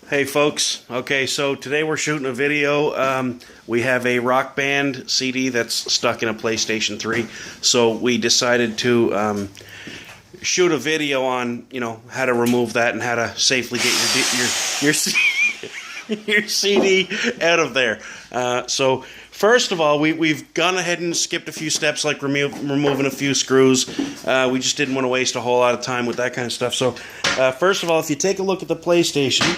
Hey folks, okay, so today we're shooting a video. We have a Rock Band CD that's stuck in a PlayStation 3, so we decided to shoot a video on, how to remove that and how to safely get your CD out of there. So first of all, we've gone ahead and skipped a few steps, like removing a few screws. We just didn't want to waste a whole lot of time with that kind of stuff. So first of all, if you take a look at the PlayStation,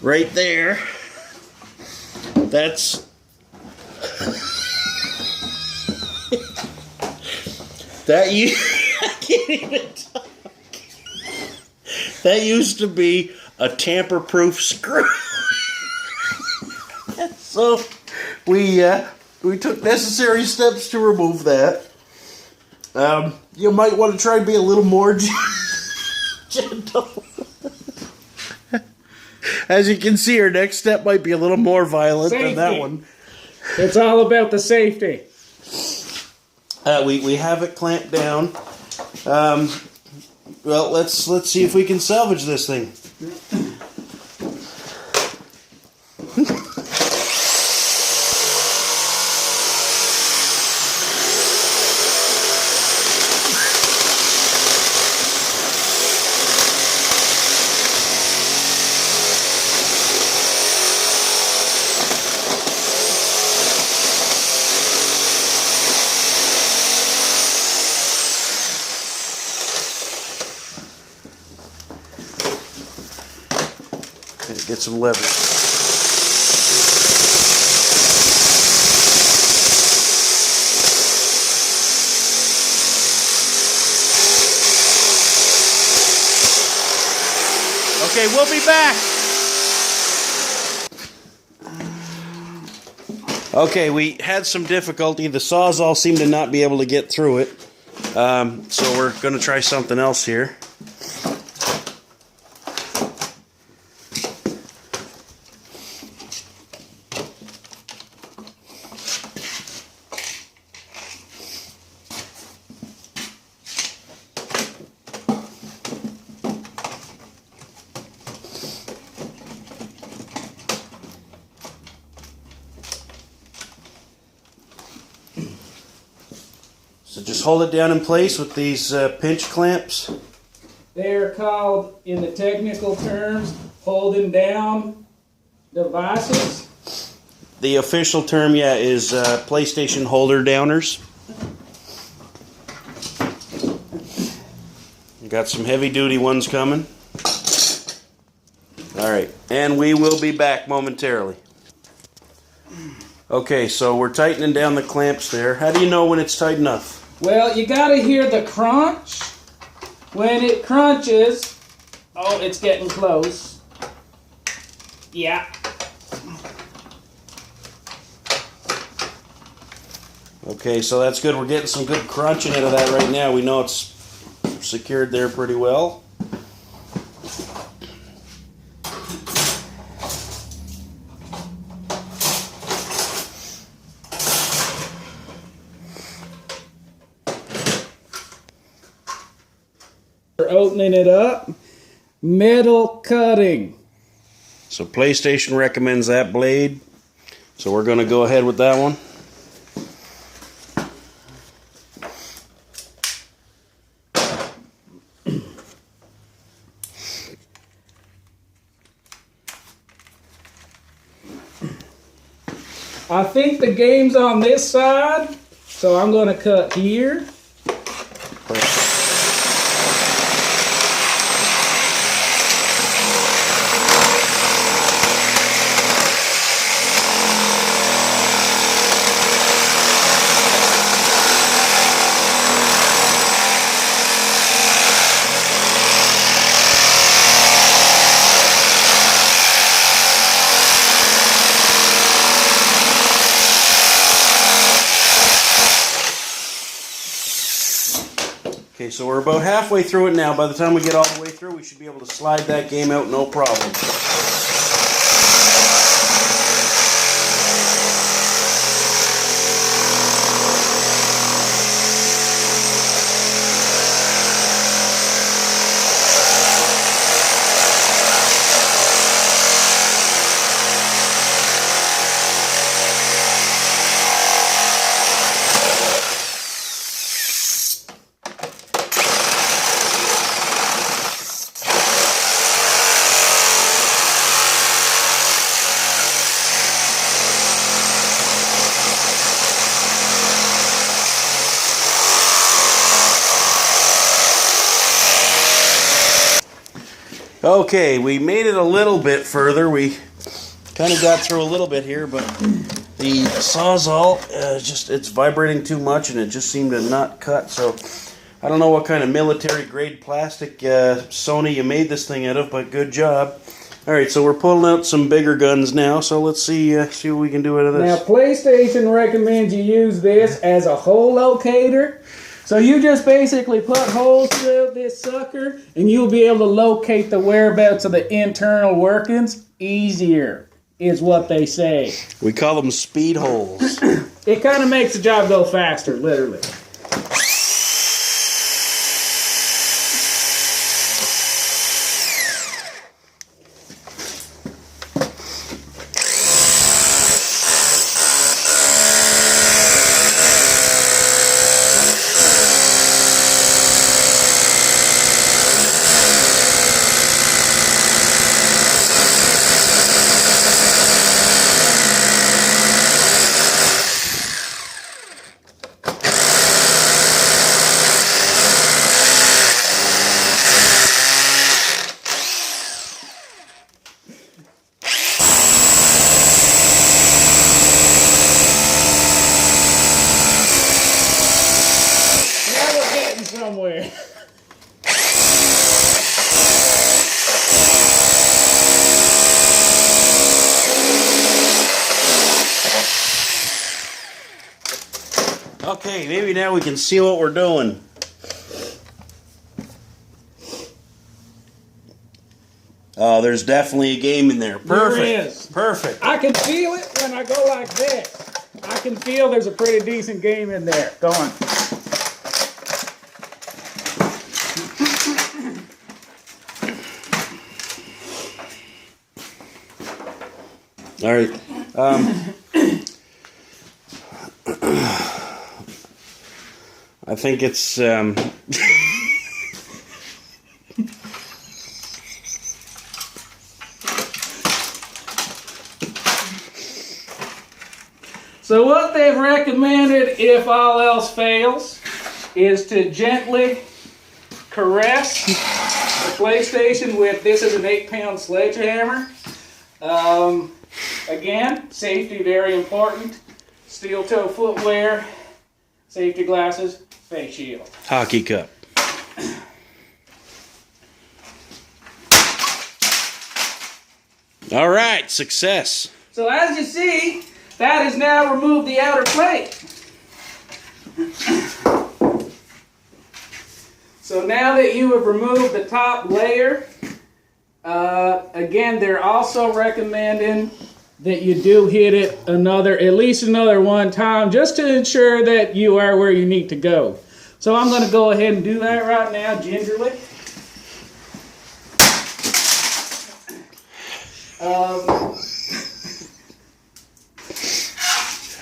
right there, that's that you I can't even talk. That used to be a tamper-proof screw. So we took necessary steps to remove that. You might want to try to be a little more gentle. As you can see, our next step might be a little more violent than that one. It's all about the safety. We have it clamped down. Well, let's see if we can salvage this thing. Get some leverage. Okay, we'll be back. Okay, we had some difficulty. The Sawzall seemed to not be able to get through it. So we're going to try something else here. So just hold it down in place with these pinch clamps. They're called, in the technical terms, holding down devices. The official term, is PlayStation holder downers. Got some heavy duty ones coming. Alright, and we will be back momentarily. Okay, so we're tightening down the clamps there. How do you know when it's tight enough? Well, you gotta hear the crunch. When it crunches, oh, it's getting close. Yeah. Okay, so that's good. We're getting some good crunching out of that right now. We know it's secured there pretty well. We're opening it up. Metal cutting. So PlayStation recommends that blade. So we're going to go ahead with that one. I think the game's on this side, so I'm going to cut here. Okay, so we're about halfway through it now. By the time we get all the way through, we should be able to slide that game out no problem. Okay, we made it a little bit further. We kind of got through a little bit here, but the Sawzall, it's vibrating too much and it just seemed to not cut. So I don't know what kind of military grade plastic Sony you made this thing out of, but good job. All right, so we're pulling out some bigger guns now, so let's see what we can do out of this. Now, PlayStation recommends you use this as a hole locator. So you just basically put holes through this sucker, and you'll be able to locate the whereabouts of the internal workings easier, is what they say. We call them speed holes. It kind of makes the job go faster, literally. Somewhere. Okay, maybe now we can see what we're doing. Oh, there's definitely a game in there. Perfect. There is. Perfect. I can feel it when I go like this. I can feel there's a pretty decent game in there. Go on. All right. I think it's So what they've recommended, if all else fails, is to gently caress the PlayStation with, this is an 8-pound sledgehammer. Again, safety very important. Steel toe footwear, safety glasses, face shield. hockey cup. All right, success. So as you see, that has now removed the outer plate. So now that you have removed the top layer, again, they're also recommending that you do hit it at least another one time, just to ensure that you are where you need to go. So I'm going to go ahead and do that right now, gingerly.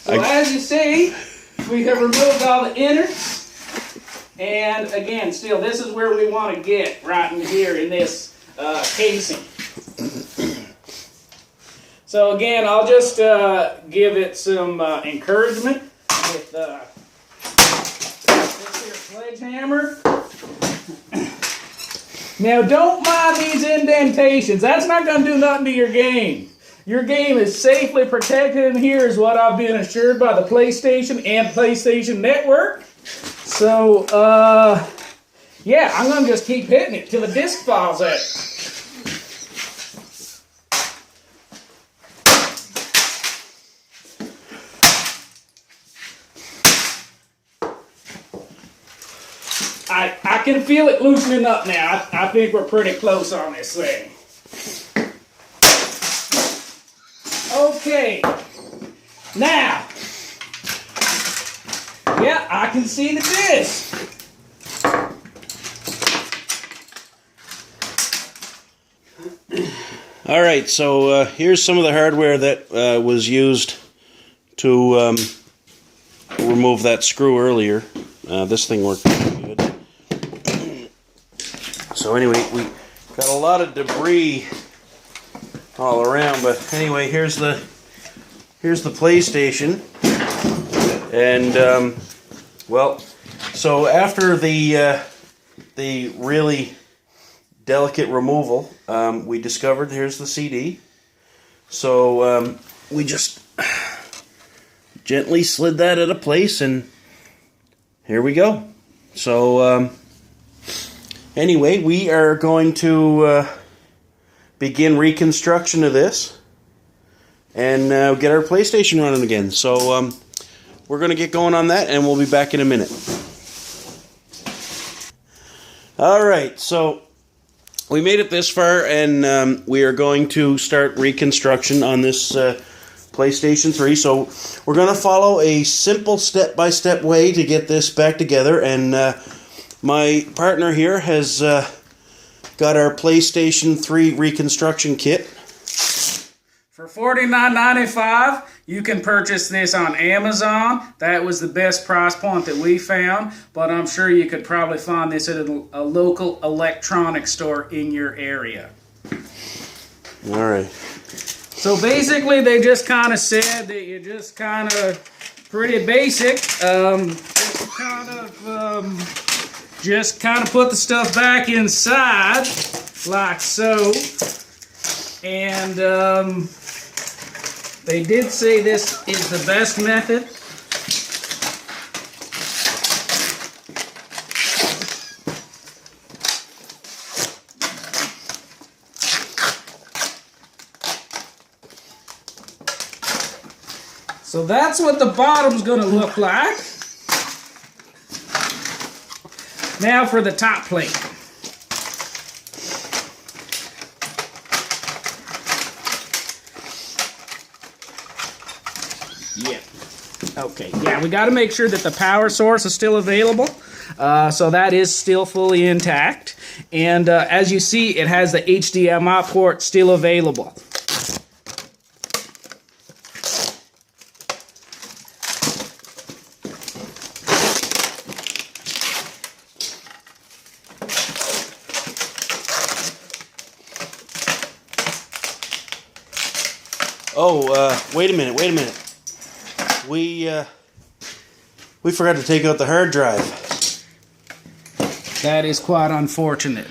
So as you see, we have removed all the innards. And again, still, this is where we want to get, right in here in this casing. So again, I'll just give it some encouragement with this here sledgehammer. Now don't mind these indentations. That's not going to do nothing to your game. Your game is safely protected in here, is what I've been assured by the PlayStation and PlayStation Network. So, yeah, I'm going to just keep hitting it till the disc falls out. I can feel it loosening up now. I think we're pretty close on this thing. Okay. Now. Yeah, I can see the disc. All right, so here's some of the hardware that was used to remove that screw earlier. This thing worked pretty good. So anyway, we got a lot of debris all around, but anyway, here's the PlayStation, and well, so after the really delicate removal, we discovered here's the CD. So we just gently slid that into place, and here we go. So anyway, we are going to begin reconstruction of this and get our PlayStation running again. So we're going to get going on that, and we'll be back in a minute. Alright, so we made it this far, and we are going to start reconstruction on this PlayStation 3. So we're going to follow a simple step-by-step way to get this back together, and my partner here has got our PlayStation 3 reconstruction kit. For $49.95, you can purchase this on Amazon. That was the best price point that we found, but I'm sure you could probably find this at a local electronics store in your area. All right. So basically, they just kind of said that you just kind of pretty basic. Just kind of put the stuff back inside like so, and they did say this is the best method. So that's what the bottom's going to look like. Now for the top plate. Yeah. Okay. Yeah, we got to make sure that the power source is still available. So that is still fully intact. And as you see, it has the HDMI port still available. Oh, wait a minute. We forgot to take out the hard drive. That is quite unfortunate.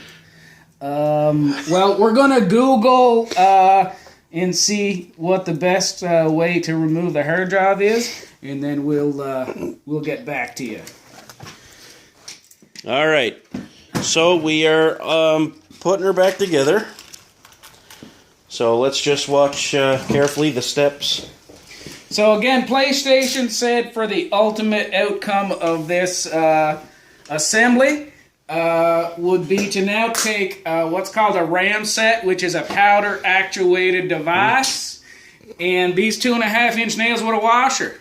Well, we're going to Google and see what the best way to remove the hard drive is, and then we'll get back to you. All right. So we are putting her back together. So let's just watch carefully the steps. So again, PlayStation said for the ultimate outcome of this assembly would be to now take what's called a RAM set, which is a powder actuated device, and these 2.5-inch nails with a washer.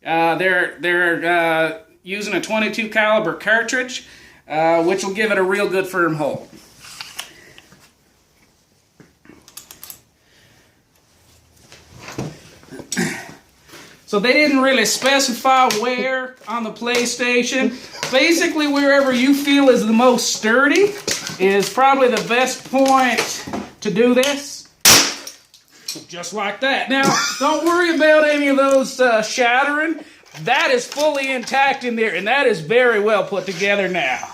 They're using a .22 caliber cartridge, which will give it a real good firm hold. So they didn't really specify where on the PlayStation. Basically, wherever you feel is the most sturdy is probably the best point to do this. Just like that. Now, don't worry about any of those shattering. That is fully intact in there, and that is very well put together now.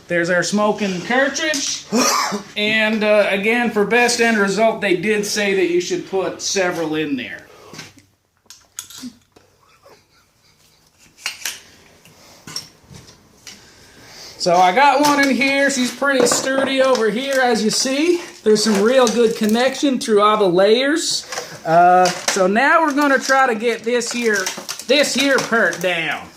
There's our smoking cartridge, and again, for best end result, they did say that you should put several in there. So I got one in here. She's pretty sturdy over here, as you see. There's some real good connection through all the layers. So now we're going to try to get this here part down.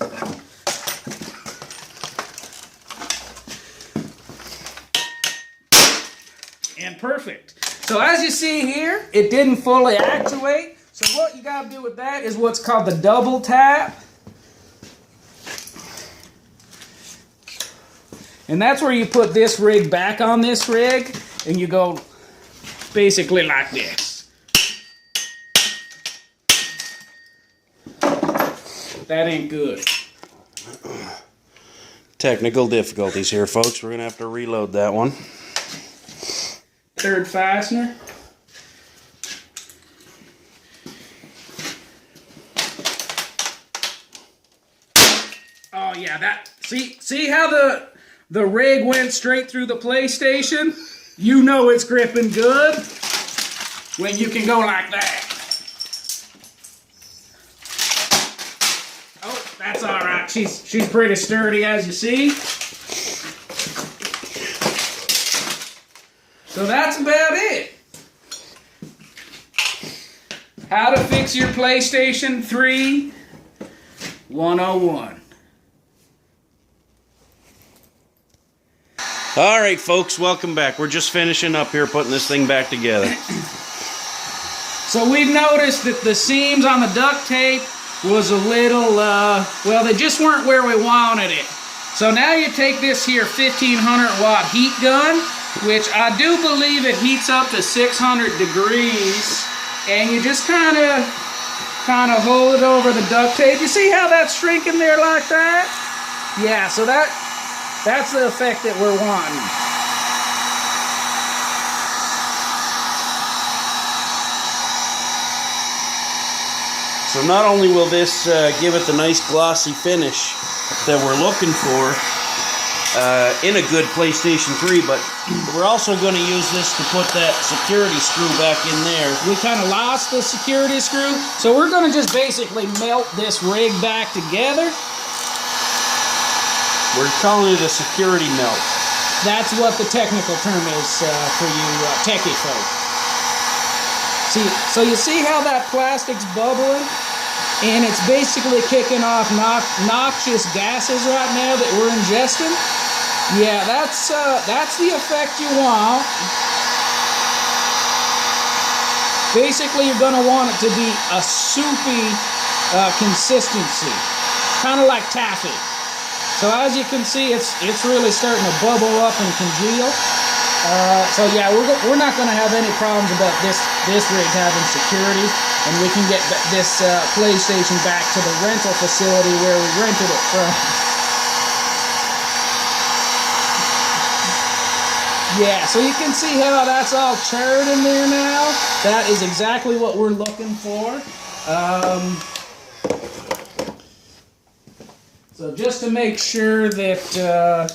And perfect. So as you see here, it didn't fully actuate. So what you got to do with that is what's called the double tap. And that's where you put this rig back on this rig, and you go basically like this. That ain't good. Technical difficulties here, folks. We're going to have to reload that one. Third fastener. Oh See how the rig went straight through the PlayStation? You know it's gripping good when you can go like that. Oh, that's all right. She's pretty sturdy, as you see. So that's about it. How to fix your PlayStation 3 101. All right, folks, welcome back. We're just finishing up here, putting this thing back together. So we've noticed that the seams on the duct tape was a little, well, they just weren't where we wanted it. So now you take this here 1500 watt heat gun, which I do believe it heats up to 600 degrees, and you just kind of hold it over the duct tape. You see how that's shrinking there like that? Yeah, so that's the effect that we're wanting. So not only will this give it the nice glossy finish that we're looking for in a good PlayStation 3, but we're also going to use this to put that security screw back in there. We kind of lost the security screw, so we're going to just basically melt this rig back together. We're calling it a security melt. That's what the technical term is for you techie folk. So you see how that plastic's bubbling? And it's basically kicking off noxious gases right now that we're ingesting? Yeah, that's the effect you want. Basically, you're going to want it to be a soupy consistency, kind of like taffy. So as you can see, it's really starting to bubble up and congeal. So yeah, we're not going to have any problems about this rig having security, and we can get this PlayStation back to the rental facility where we rented it from. Yeah, so you can see how that's all charred in there now. That is exactly what we're looking for. So just to make sure that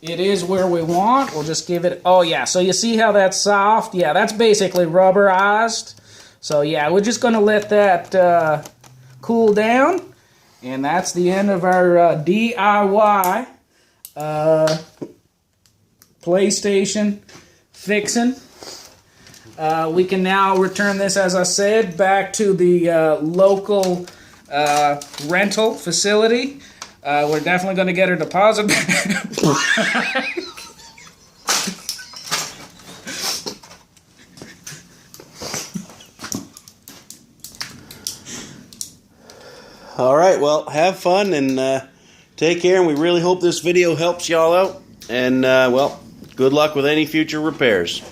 it is where we want, we'll just give it, oh yeah, so you see how that's soft? Yeah, that's basically rubberized. So yeah, we're just going to let that cool down. And that's the end of our DIY PlayStation fixing. We can now return this, as I said, back to the local rental facility. We're definitely going to get her deposit back. All right, well, have fun and take care, and we really hope this video helps y'all out. And, well, good luck with any future repairs.